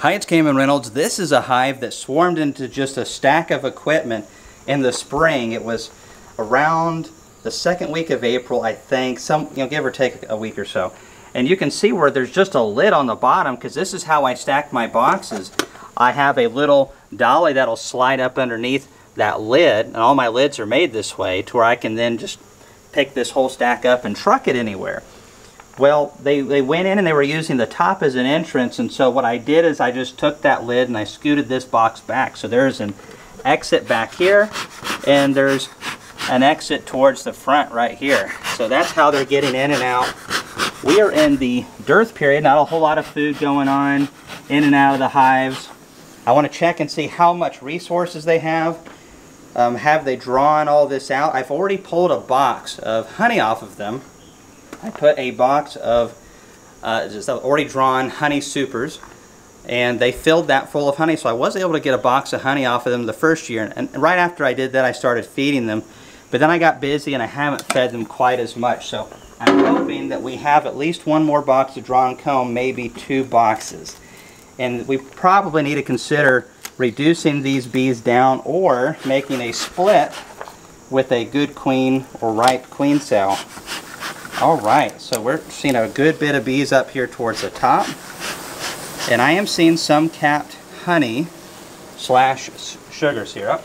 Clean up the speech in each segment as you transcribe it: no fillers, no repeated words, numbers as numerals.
Hi, it's Kamon Reynolds. This is a hive that swarmed into just a stack of equipment in the spring. It was around the second week of April, I think, give or take a week or so. And you can see where there's just a lid on the bottom, because this is how I stack my boxes. I have a little dolly that'll slide up underneath that lid, and all my lids are made this way to where I can then just pick this whole stack up and truck it anywhere. Well, they went in and they were using the top as an entrance, and so what I did is I just took that lid and I scooted this box back. So there's an exit back here, and there's an exit towards the front right here. So that's how they're getting in and out. We are in the dearth period, not a whole lot of food going on in and out of the hives. I want to check and see how much resources they have. Have they drawn all this out? I've already pulled a box of honey off of them. I put a box of just already drawn honey supers, and they filled that full of honey, so I was able to get a box of honey off of them the first year. And right after I did that, I started feeding them, but then I got busy and I haven't fed them quite as much. So I'm hoping that we have at least one more box of drawn comb, maybe 2 boxes. And we probably need to consider reducing these bees down or making a split with a good queen or ripe queen cell. Alright, so we're seeing a good bit of bees up here towards the top. And I am seeing some capped honey slash sugar syrup.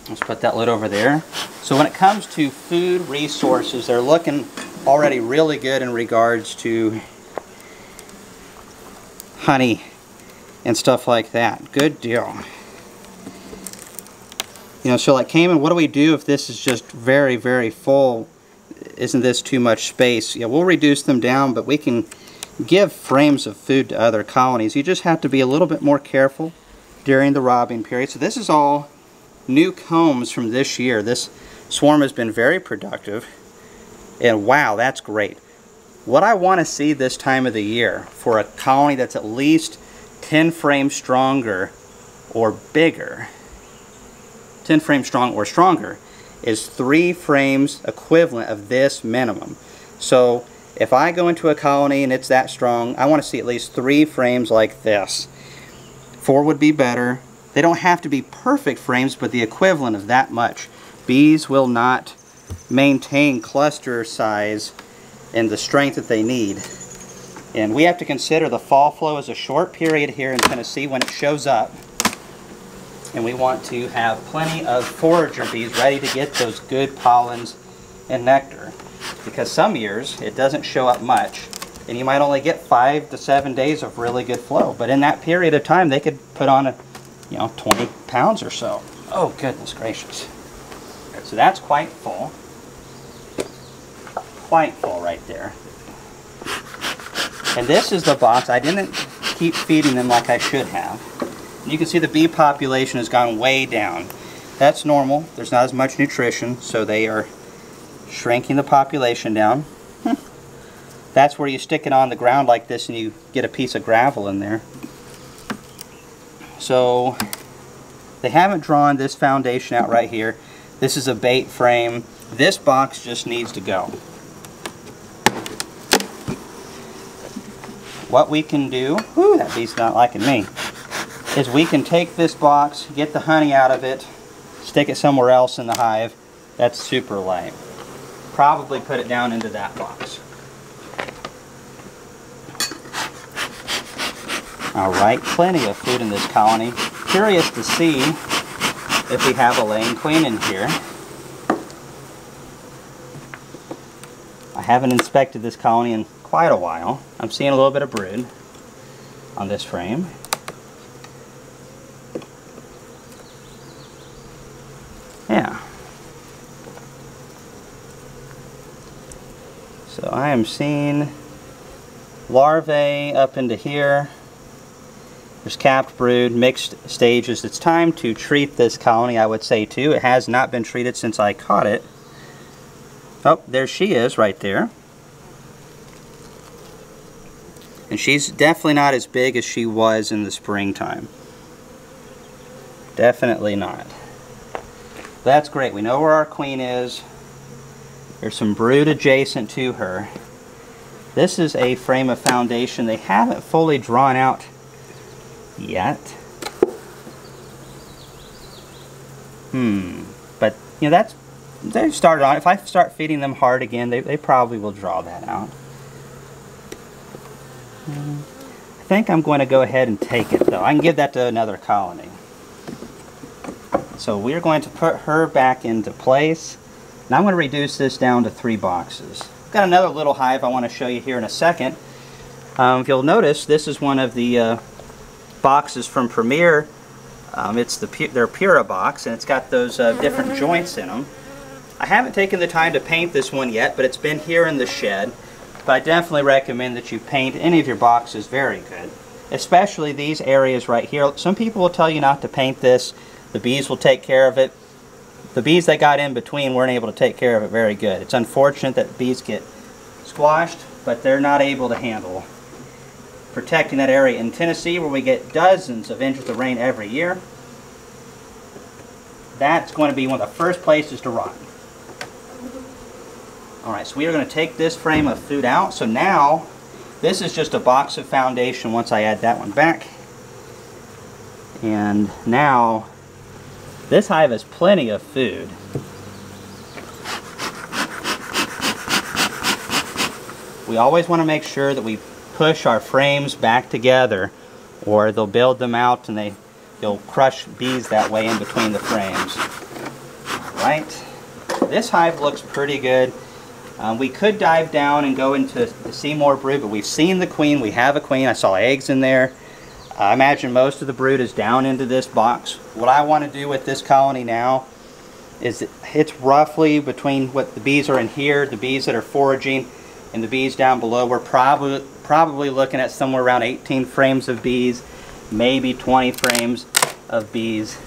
Let's put that lid over there. So when it comes to food resources, they're looking already really good in regards to honey and stuff like that. Good deal. You know, so like Kamon, what do we do if this is just very, very full? Isn't this too much space? Yeah, we'll reduce them down, but we can give frames of food to other colonies. You just have to be a little bit more careful during the robbing period. So this is all new combs from this year. This swarm has been very productive, and wow, that's great. What I want to see this time of the year for a colony that's at least 10 frames stronger or bigger, 10 frames strong or stronger, is 3 frames equivalent of this minimum. So if I go into a colony and it's that strong, I want to see at least 3 frames like this. 4 would be better. They don't have to be perfect frames, but the equivalent of that much. Bees will not maintain cluster size and the strength that they need. And we have to consider the fall flow is a short period here in Tennessee when it shows up. And we want to have plenty of forager bees ready to get those good pollens and nectar. Because some years it doesn't show up much, and you might only get 5 to 7 days of really good flow. But in that period of time, they could put on 20 pounds or so. Oh, goodness gracious. So that's quite full. Quite full right there. And this is the box. I didn't keep feeding them like I should have. You can see the bee population has gone way down. That's normal. There's not as much nutrition, so they are shrinking the population down. That's where you stick it on the ground like this and you get a piece of gravel in there. So they haven't drawn this foundation out right here. This is a bait frame. This box just needs to go. What we can do, whew, that bee's not liking me, is we can take this box, get the honey out of it, stick it somewhere else in the hive. That's super light. Probably put it down into that box. Alright, plenty of food in this colony. Curious to see if we have a laying queen in here. I haven't inspected this colony in quite a while. I'm seeing a little bit of brood on this frame. Yeah. So I am seeing larvae up into here. There's capped brood, mixed stages. It's time to treat this colony, I would say, too. It has not been treated since I caught it. Oh, there she is right there. And she's definitely not as big as she was in the springtime. Definitely not. That's great. We know where our queen is. There's some brood adjacent to her. This is a frame of foundation. They haven't fully drawn out yet. But, you know, they've started on. If I start feeding them hard again, they probably will draw that out. I think I'm going to go ahead and take it, though. I can give that to another colony. So we're going to put her back into place. And I'm going to reduce this down to 3 boxes. I've got another little hive I want to show you here in a second. If you'll notice, this is one of the boxes from Premier. It's their Pura box, and it's got those different joints in them. I haven't taken the time to paint this one yet, but it's been here in the shed. But I definitely recommend that you paint any of your boxes very good. Especially these areas right here. Some people will tell you not to paint this. The bees will take care of it. The bees that got in between weren't able to take care of it very good. It's unfortunate that bees get squashed, but they're not able to handle protecting that area. In Tennessee, where we get dozens of inches of rain every year, that's going to be one of the first places to rot. Alright, so we are going to take this frame of food out. So now, this is just a box of foundation once I add that one back. And now, this hive has plenty of food. We always want to make sure that we push our frames back together, or they'll build them out and they'll crush bees that way in between the frames. Right? This hive looks pretty good. We could dive down and go into the see more brood, but we've seen the queen. We have a queen. I saw eggs in there. I imagine most of the brood is down into this box. What I want to do with this colony now is it's roughly between what the bees are in here, the bees that are foraging, and the bees down below. We're probably looking at somewhere around 18 frames of bees, maybe 20 frames of bees.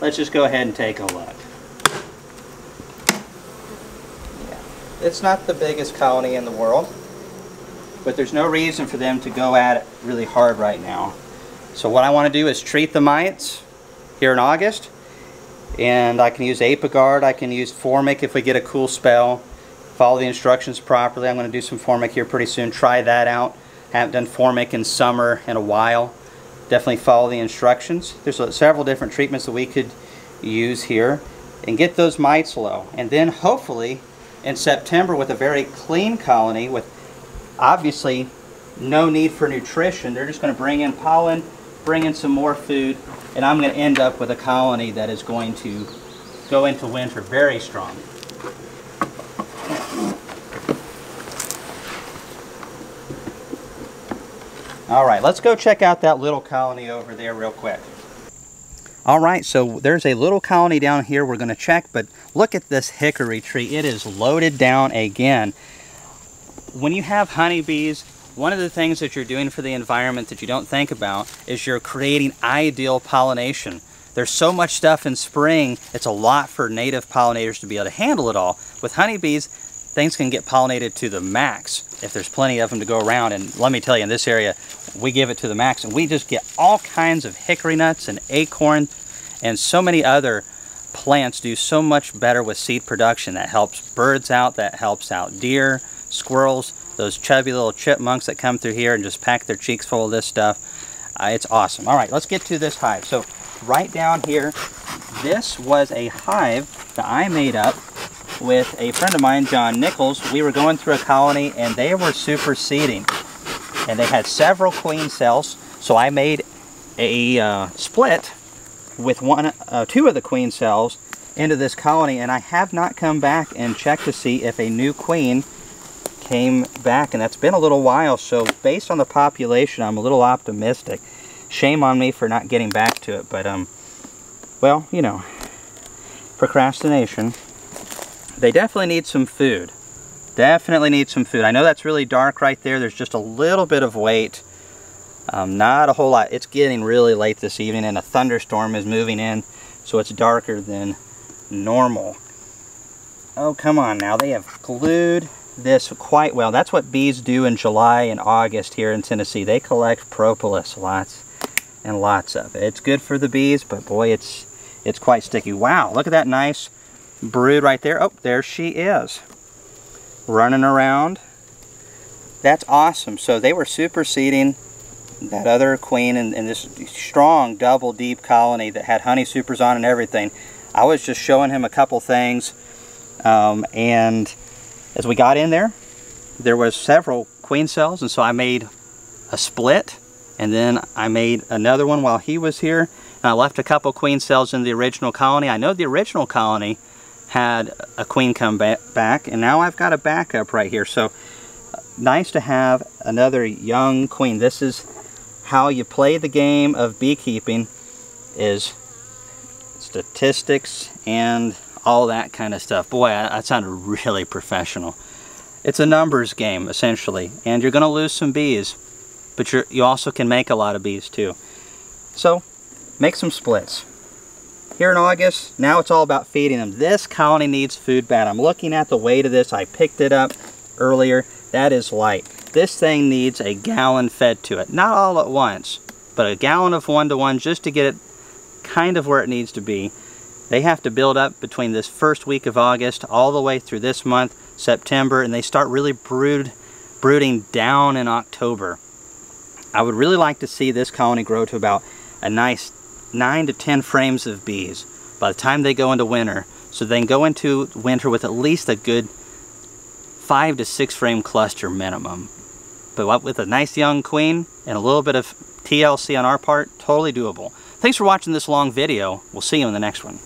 Let's just go ahead and take a look. Yeah. It's not the biggest colony in the world, but there's no reason for them to go at it really hard right now. So what I want to do is treat the mites here in August, and I can use Apiguard, I can use Formic if we get a cool spell. Follow the instructions properly. I'm going to do some Formic here pretty soon. Try that out. Haven't done Formic in summer in a while. Definitely follow the instructions. There's several different treatments that we could use here and get those mites low. And then hopefully in September, with a very clean colony with obviously no need for nutrition, they're just going to bring in pollen, bring in some more food, and I'm going to end up with a colony that is going to go into winter very strong. Alright, let's go check out that little colony over there real quick. Alright, so there's a little colony down here we're going to check, but look at this hickory tree. It is loaded down again. When you have honeybees, one of the things that you're doing for the environment that you don't think about is you're creating ideal pollination. There's so much stuff in spring, it's a lot for native pollinators to be able to handle it all. With honeybees, things can get pollinated to the max if there's plenty of them to go around. And let me tell you, in this area, we give it to the max, and we just get all kinds of hickory nuts and acorn, and so many other plants do so much better with seed production. That helps birds out, that helps out deer, squirrels, those chubby little chipmunks that come through here and just pack their cheeks full of this stuff. It's awesome. All right, let's get to this hive. So right down here, this was a hive that I made up with a friend of mine, John Nichols. We were going through a colony and they were superseding, and they had several queen cells, so I made a split with two of the queen cells into this colony, and I have not come back and checked to see if a new queen came back, and that's been a little while. So based on the population, I'm a little optimistic. Shame on me for not getting back to it, but well, you know, procrastination. They definitely need some food. Definitely need some food. I know that's really dark right there. There's just a little bit of weight. Not a whole lot. It's getting really late this evening and a thunderstorm is moving in, so it's darker than normal. Oh, come on now. They have glued this quite well. That's what bees do in July and August here in Tennessee. They collect propolis, lots and lots of it. It's good for the bees, but boy, it's quite sticky. Wow, look at that nice brood right there. Oh, there she is, running around. That's awesome. So they were superseding that other queen in this strong double deep colony that had honey supers on and everything. I was just showing him a couple things, and as we got in there, there was several queen cells, and so I made a split, and then I made another one while he was here, and I left a couple queen cells in the original colony. I know the original colony had a queen come back, and now I've got a backup right here. So nice to have another young queen. This is how you play the game of beekeeping, is statistics and all that kind of stuff. Boy, that sounded really professional. It's a numbers game, essentially, and you're going to lose some bees, but you also can make a lot of bees too. So make some splits. Here in August, now it's all about feeding them. This colony needs food bad. I'm looking at the weight of this. I picked it up earlier. That is light. This thing needs a gallon fed to it. Not all at once, but a gallon of 1-to-1 just to get it kind of where it needs to be. They have to build up between this first week of August all the way through this month, September, and they start really brooding down in October. I would really like to see this colony grow to about a nice 9 to 10 frames of bees by the time they go into winter, so they can go into winter with at least a good 5 to 6 frame cluster minimum. But with a nice young queen and a little bit of TLC on our part, totally doable. Thanks for watching this long video. We'll see you in the next one.